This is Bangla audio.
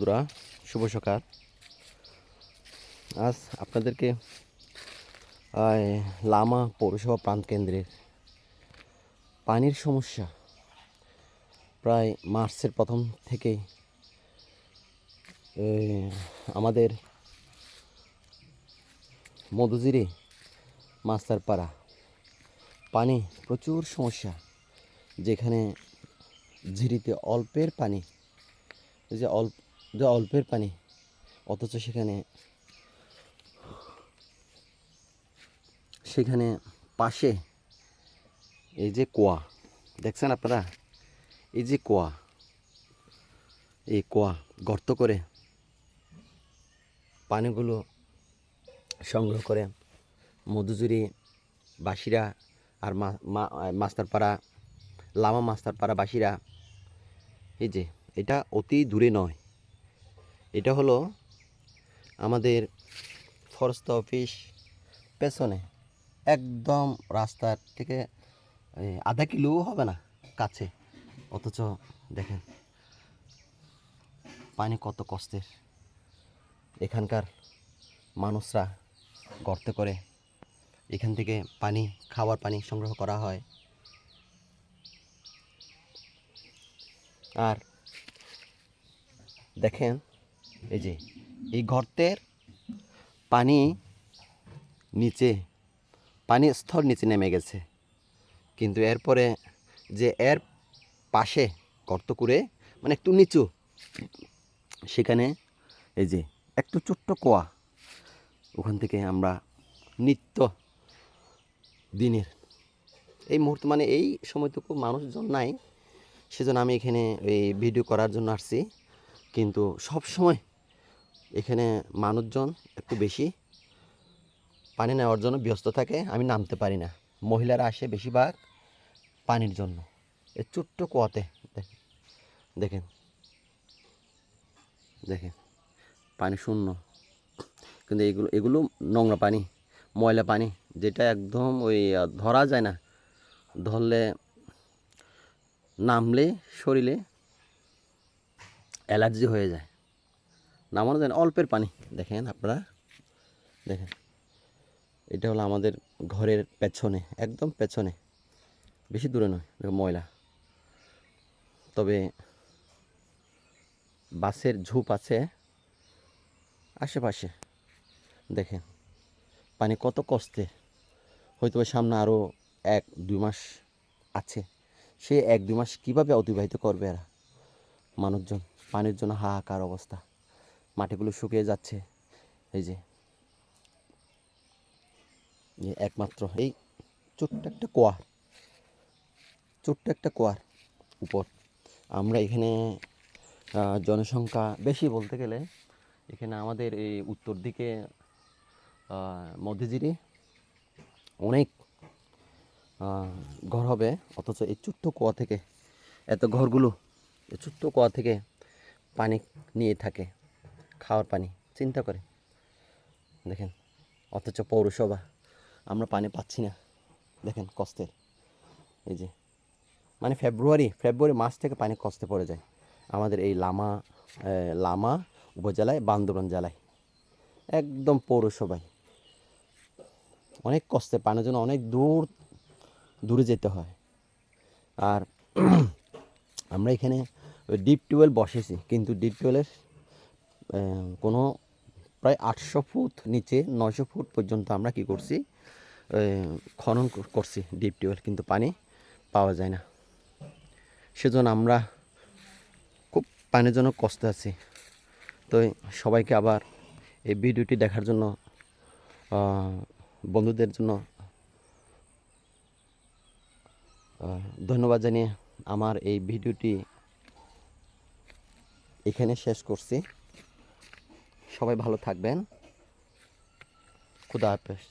বন্ধুরা, শুভ সকাল। আজ আপনাদেরকে লামা পৌরসভা প্রাণকেন্দ্রের পানির সমস্যা প্রায় মার্চের প্রথম থেকেই আমাদের মধুজিরি মাস্টারপাড়া পানি প্রচুর সমস্যা। যেখানে ঝিরিতে অল্পের পানি, অল্পের পানি, অথচ সেখানে পাশে এই যে কুয়া দেখছেন আপনারা, এই যে কুয়া, এই কুয়া গর্ত করে পানিগুলো সংগ্রহ করে মধুজুরি বাসীরা আর মাস্টারপাড়া লামা মাস্টারপাড়া বাসীরা, এই যে এটা অতি দূরে নয়, এটা হলো আমাদের ফরেস্ট অফিস পেছনে, একদম রাস্তার থেকে আধা কিলো হবে না কাছে। অথচ দেখেন পানি কত কষ্টের। এখানকার মানুষরা গর্ত করে এখান থেকে পানি, খাওয়ার পানি সংগ্রহ করা হয়। আর দেখেন এই যে এই গর্তের পানি নিচে, পানির স্তর নিচে নেমে গেছে, কিন্তু এরপরে যে এর পাশে গর্ত করে মানে একটু নিচু, সেখানে এই যে একটু ছোট্ট কুয়া, ওখান থেকে আমরা নিত্য দিনের এই মুহূর্তে মানে এই সময়টুকু মানুষজন নাই, সেজন্য আমি এখানে এই ভিডিও করার জন্য আসছি। কিন্তু সব সময় এখানে মানুষজন একটু বেশি পানি নেওয়ার জন্য ব্যস্ত থাকে, আমি নামতে পারি না। মহিলারা আসে বেশিরভাগ পানির জন্য। এই ছোট্ট কুয়াতে দেখেন দেখেন পানি শূন্য, কিন্তু এগুলো নোংরা পানি, ময়লা পানি, যেটা একদম ধরা যায় না, ধরলে নামলে শরীরে অ্যালার্জি হয়ে যায়, নামানো যায় না। অল্পের পানি দেখেন আপনারা, দেখেন এটা হলো আমাদের ঘরের পেছনে, একদম পেছনে, বেশি দূরে নয়, ময়লা। তবে বাসের ঝোপ আছে আশেপাশে, দেখেন পানি কত কষ্টে। হয়তো সামনে আরও 1-2 মাস আছে, সে 1-2 মাস কীভাবে অতিবাহিত করবে এরা মানুষজন? পানির জন্য হাহাকার অবস্থা, মাটিগুলো শুকিয়ে যাচ্ছে। এই যে একমাত্র এই ছোট্ট একটা কুয়ার উপর আমরা এখানে জনসংখ্যা বেশি বলতে গেলে, এখানে আমাদের এই উত্তর দিকে মধ্যজিরি অনেক ঘর হবে, অথচ এই ছোট্ট কুয়া থেকে এত ঘরগুলো এই ছোট্ট কুয়া থেকে পানি নিয়ে থাকে, খাওয়ার পানি, চিন্তা করে দেখেন। অথচ পৌরসভা আমরা পানি পাচ্ছি না, দেখেন কষ্টের। এই যে মানে ফেব্রুয়ারি মাস থেকে পানি কষ্টে পড়ে যায় আমাদের এই লামা উপজেলায়, বান্দরবান জেলায়, একদম পৌরসভায় অনেক কষ্টে পানির জন্য অনেক দূরে যেতে হয়। আর আমরা এখানে ডিপ টিউবওয়েল বসেছি, কিন্তু ডিপ টিউবওয়েলের কোনো প্রায় 800 ফুট নিচে, 900 ফুট পর্যন্ত আমরা কি করছি, খনন করছি ডিপ টিউবওয়েল, কিন্তু পানি পাওয়া যায় না। সেজন্য আমরা খুব পানির জন্য কষ্ট আছি। তো সবাইকে আবার এই ভিডিওটি দেখার জন্য, বন্ধুদের জন্য ধন্যবাদ জানিয়ে আমার এই ভিডিওটি এখানে শেষ করছি। সবাই ভালো থাকবেন। খুদা হাফেজ।